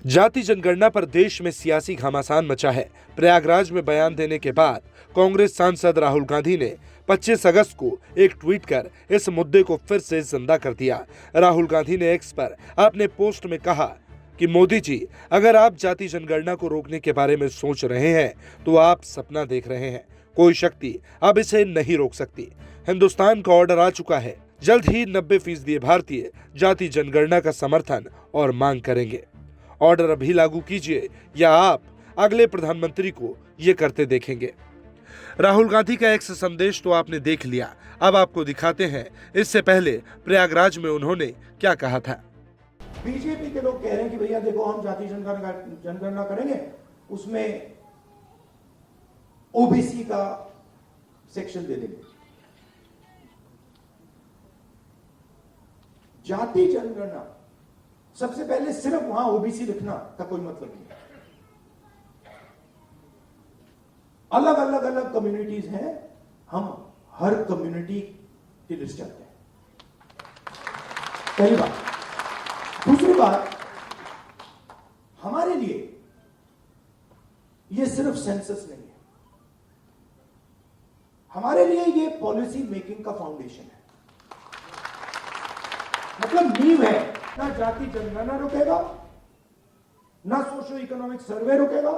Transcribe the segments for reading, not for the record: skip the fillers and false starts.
जाति जनगणना पर देश में सियासी घमासान मचा है। प्रयागराज में बयान देने के बाद कांग्रेस सांसद राहुल गांधी ने 25 अगस्त को एक ट्वीट कर इस मुद्दे को फिर से जिंदा कर दिया। राहुल गांधी ने एक्स पर अपने पोस्ट में कहा कि मोदी जी, अगर आप जाति जनगणना को रोकने के बारे में सोच रहे हैं तो आप सपना देख रहे हैं। कोई शक्ति अब इसे नहीं रोक सकती। हिंदुस्तान का ऑर्डर आ चुका है। जल्द ही 90% भारतीय जाति जनगणना का समर्थन और मांग करेंगे। ऑर्डर अभी लागू कीजिए या आप अगले प्रधानमंत्री को ये करते देखेंगे। राहुल गांधी का एक्स संदेश तो आपने देख लिया, अब आपको दिखाते हैं इससे पहले प्रयागराज में उन्होंने क्या कहा था। बीजेपी के लोग कह रहे हैं कि भैया देखो, हम जाति जनगणना करेंगे, उसमें ओबीसी का सेक्शन दे देंगे। जाति जनगणना सबसे पहले सिर्फ वहां ओबीसी लिखना का कोई मतलब नहीं। अलग अलग कम्युनिटीज हैं, हम हर कम्युनिटी की लिस्ट चाहते हैं। पहली बात। दूसरी बात, हमारे लिए यह सिर्फ सेंसस नहीं है, हमारे लिए यह पॉलिसी मेकिंग का फाउंडेशन है। मतलब नींव है। ना जाति जनगणना रुकेगा, ना सोशो इकोनॉमिक सर्वे रुकेगा,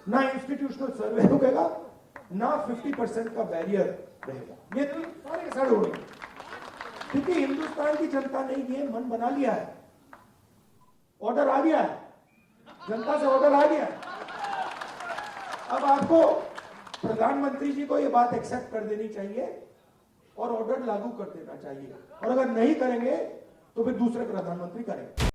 ना इंस्टीट्यूशनल सर्वे रुकेगा, ना 50% का बैरियर रहेगा। ये तो सारे के सारे होंगे, क्योंकि हिंदुस्तान की जनता ने ये मन बना लिया है। ऑर्डर आ गया है, जनता से ऑर्डर आ गया है। अब आपको प्रधानमंत्री जी को ये बात एक्सेप्ट कर देनी चाहिए और ऑर्डर लागू कर देना चाहिए, और अगर नहीं करेंगे तो फिर दूसरे प्रधानमंत्री करेंगे।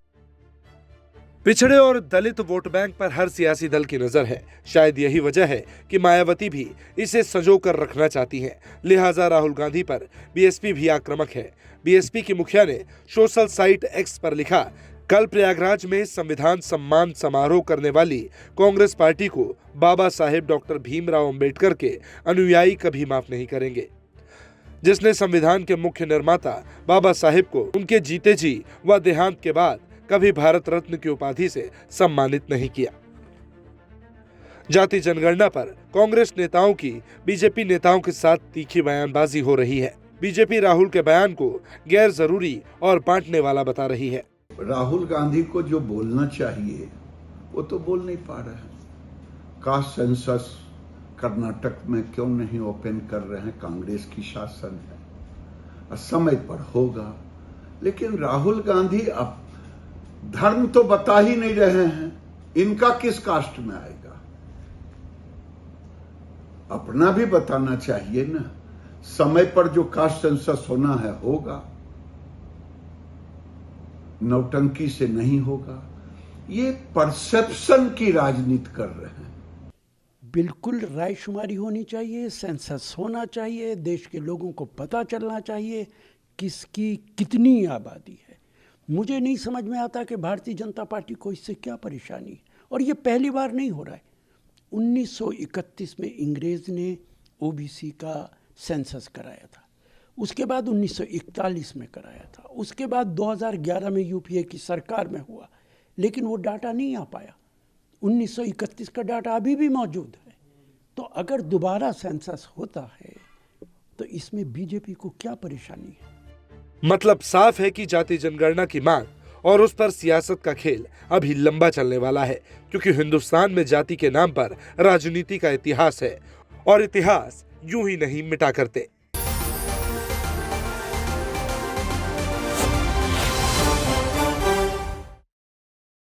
पिछड़े और दलित वोट बैंक पर हर सियासी दल की नजर है। शायद यही वजह है कि मायावती भी इसे संजो कर रखना चाहती हैं। लिहाजा राहुल गांधी पर बीएसपी भी आक्रामक है। बीएसपी की मुखिया ने सोशल साइट एक्स पर लिखा, कल प्रयागराज में संविधान सम्मान समारोह करने वाली कांग्रेस पार्टी को बाबा साहेब डॉक्टर भीमराव अंबेडकर के अनुयायी कभी माफ नहीं करेंगे, जिसने संविधान के मुख्य निर्माता बाबा साहेब को उनके जीते जी व देहांत के बाद कभी भारत रत्न की उपाधि से सम्मानित नहीं किया। जाति जनगणना पर कांग्रेस नेताओं की बीजेपी नेताओं के साथ तीखी बयानबाजी हो रही है। बीजेपी राहुल के बयान को गैर जरूरी और बांटने वाला बता रही है। राहुल गांधी को जो बोलना चाहिए वो तो बोल नहीं पा रहे हैं। कास्ट सेंसस कर्नाटक में क्यों नहीं ओपन कर रहे हैं? कांग्रेस की शासन है, समय पर होगा। लेकिन राहुल गांधी अब धर्म तो बता ही नहीं रहे हैं, इनका किस कास्ट में आएगा? अपना भी बताना चाहिए ना। समय पर जो कास्ट सेंसस होना है होगा, नौटंकी से नहीं होगा। ये परसेप्शन की राजनीति कर रहे हैं। बिल्कुल रायशुमारी होनी चाहिए, सेंसस होना चाहिए, देश के लोगों को पता चलना चाहिए किसकी कितनी आबादी है। मुझे नहीं समझ में आता कि भारतीय जनता पार्टी को इससे क्या परेशानी है। और ये पहली बार नहीं हो रहा है। 1931 में अंग्रेज ने ओबीसी का सेंसस कराया था, उसके बाद 1941 में कराया था, उसके बाद 2011 में यूपीए की सरकार में हुआ, लेकिन वो डाटा नहीं आ पाया। 1931 का डाटा अभी भी मौजूद है। तो अगर दोबारा सेंसस होता है तो इसमें बीजेपी को क्या परेशानी है? मतलब साफ है कि जाति जनगणना की मांग और उस पर सियासत का खेल अभी लंबा चलने वाला है, क्योंकि हिंदुस्तान में जाति के नाम पर राजनीति का इतिहास है और इतिहास यूं ही नहीं मिटा करते।